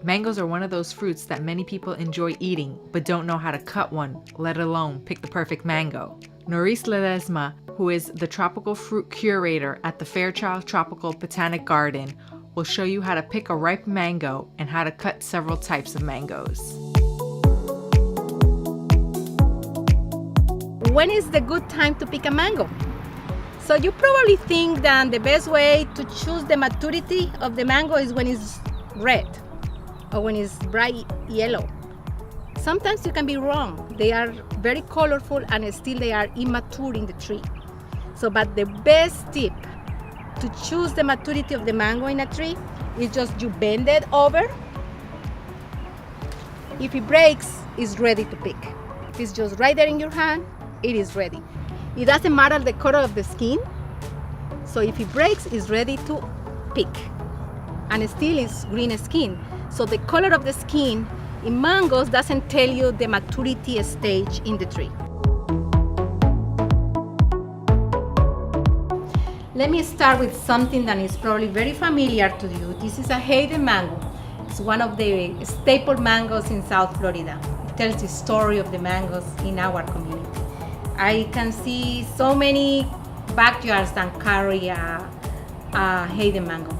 Mangoes are one of those fruits that many people enjoy eating, but don't know how to cut one, let alone pick the perfect mango. Noris Ledesma, who is the Tropical Fruit Curator at the Fairchild Tropical Botanic Garden, will show you how to pick a ripe mango and how to cut several types of mangoes. When is the good time to pick a mango? So you probably think that the best way to choose the maturity of the mango is when it's red or when it's bright yellow. Sometimes you can be wrong. They are very colorful and still they are immature in the tree. But the best tip to choose the maturity of the mango in a tree is just you bend it over. If it breaks, it's ready to pick. If it's just right there in your hand, it is ready. It doesn't matter the color of the skin. So if it breaks, it's ready to pick. And it still is green skin. So the color of the skin in mangoes doesn't tell you the maturity stage in the tree. Let me start with something that is probably very familiar to you. This is a Hayden mango. It's one of the staple mangoes in South Florida. It tells the story of the mangoes in our community. I can see so many backyards that carry a Hayden mango.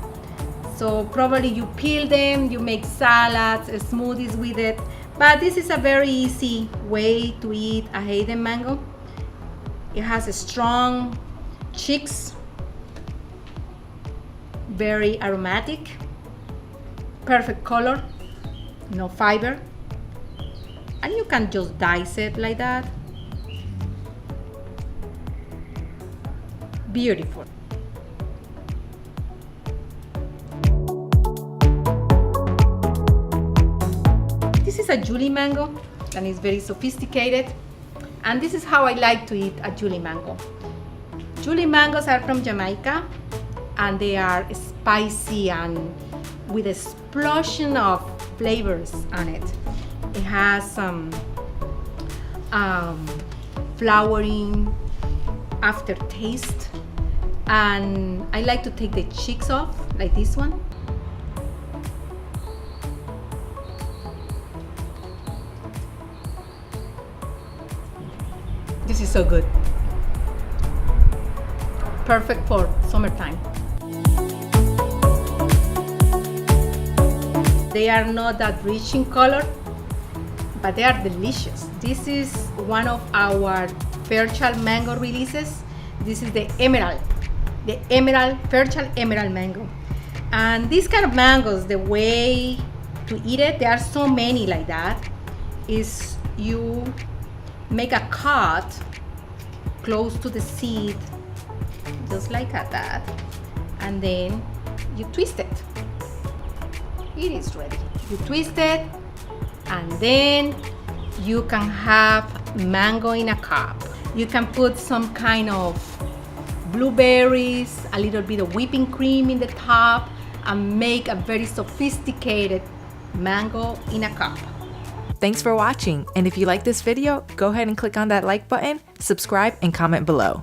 So probably you peel them, you make salads, smoothies with it. But this is a very easy way to eat a Hayden mango. It has a strong cheeks, very aromatic, perfect color, no fiber. And you can just dice it like that. Beautiful. This is a Julie mango and it's very sophisticated. And this is how I like to eat a Julie mango. Julie mangoes are from Jamaica and they are spicy and with a explosion of flavors on it. It has some flowering aftertaste, and I like to take the cheeks off like this one. This is so good. Perfect for summertime. They are not that rich in color, but they are delicious. This is one of our Fairchild mango releases. This is the Fairchild Emerald mango. And these kind of mangoes, the way to eat it, there are so many like that, is you make a cut close to the seed, just like that, and then you twist it. It is ready. You twist it, and then you can have mango in a cup. You can put some kind of blueberries, a little bit of whipping cream in the top, and make a very sophisticated mango in a cup. Thanks for watching, and if you like this video, go ahead and click on that like button, subscribe, and comment below.